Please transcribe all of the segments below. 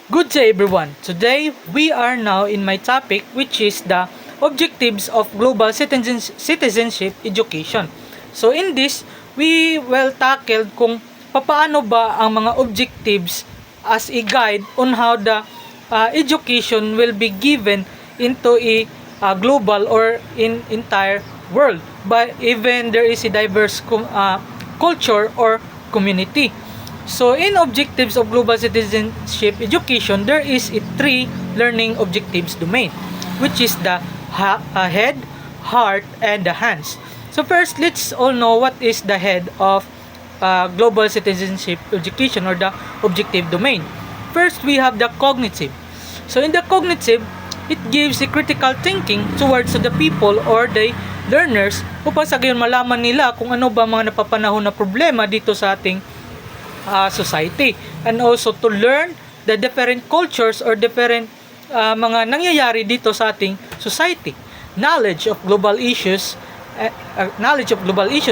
Good day everyone. Today we are now in my topic which is the objectives of global citizenship education. So in this, we will tackle kung paano ba ang mga objectives as a guide on how the education will be given into a global or in entire world. But even there is a diverse culture or community. So in objectives of global citizenship education, there is a three learning objectives domain, which is the head, heart, and the hands. So first, let's all know what is the head of global citizenship education or the objective domain. First, we have the cognitive. So in the cognitive, it gives a critical thinking towards the people or the learners upang sa gayon malaman nila kung ano ba mga napapanahon na problema dito sa ating society, and also to learn the different cultures or different mga nangyayari dito sa ating society. Knowledge of global issues.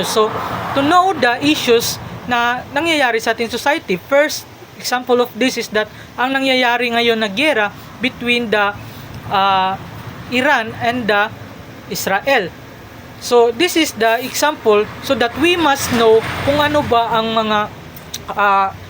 So to know the issues na nangyayari sa ating society, first example of this is that ang nangyayari ngayon na giyera between the Iran and the Israel. So this is the example, so that we must know kung ano ba ang mga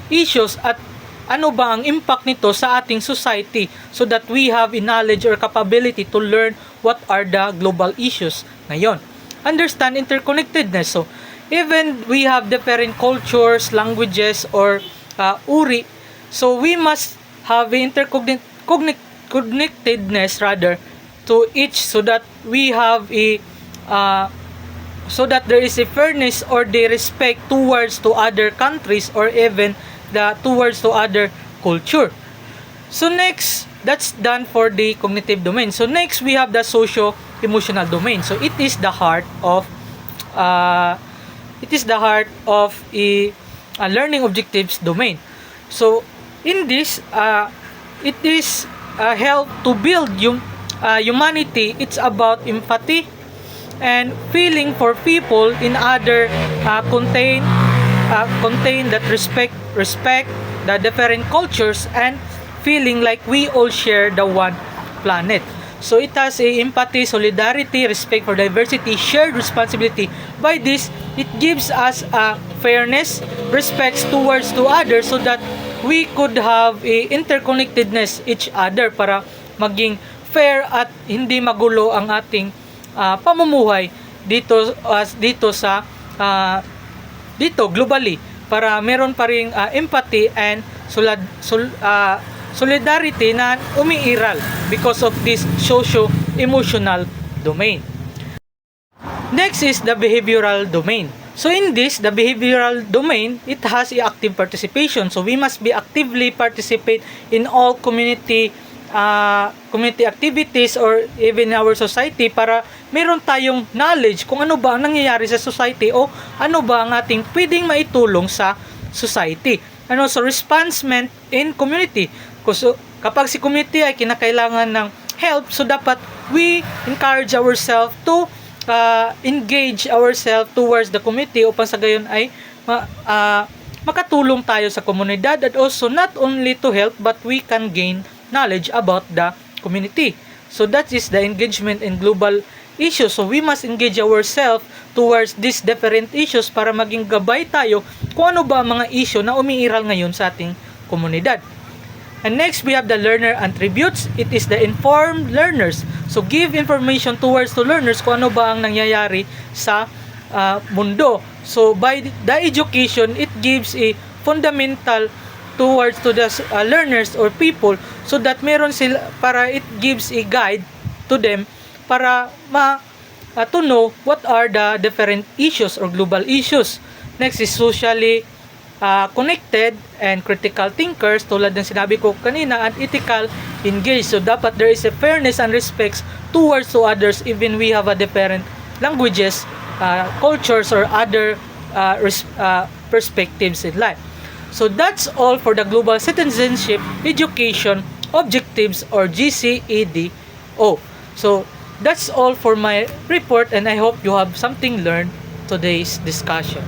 issues at ano ba ang impact nito sa ating society, so that we have a knowledge or capability to learn what are the global issues ngayon. Understand interconnectedness. So even we have different cultures, languages, or uri, so we must have interconnectedness rather to each, so that we have a so that there is a fairness or the respect towards to other countries or even towards to other culture. So next, that's done for the cognitive domain. So next, we have the socio-emotional domain. So it is the heart of a learning objectives domain. So in this, it is help to build humanity. It's about empathy and feeling for people in other contain that respect the different cultures and feeling like we all share the one planet. So it has a empathy, solidarity, respect for diversity, shared responsibility. By this, it gives us a fairness, respects towards to others, so that we could have a interconnectedness each other para maging fair at hindi magulo ang ating pamumuhay dito globally, para meron pa ring empathy and solidarity na umiiral because of this socio-emotional domain. Next is the behavioral domain. So in this, the behavioral domain, it has a active participation. So we must be actively participate in all community activities or even our society, para meron tayong knowledge kung ano ba ang nangyayari sa society o ano ba ang ating pwedeng maitulong sa society. And also responsement in community. So kapag si community ay kinakailangan ng help, so dapat we encourage ourselves to engage ourselves towards the community upang sa gayon ay makatulong tayo sa komunidad, and also not only to help but we can gain knowledge about the community. So that is the engagement in global issues. So we must engage ourselves towards these different issues para maging gabay tayo kung ano ba ang mga issue na umiiral ngayon sa ating komunidad. And next, we have the learner attributes. It is the informed learners. So give information towards to learners kung ano ba ang nangyayari sa mundo. So by the education, it gives a fundamental towards to the learners or people, so that meron sila, para it gives a guide to them para to know what are the different issues or global issues. Next is socially connected and critical thinkers, tulad ng sinabi ko kanina, and ethical engaged. So dapat there is a fairness and respects towards to others, even we have a different languages, cultures, or other perspectives in life. So that's all for the Global Citizenship Education Objectives or GCEDO. So that's all for my report, and I hope you have something learned today's discussion.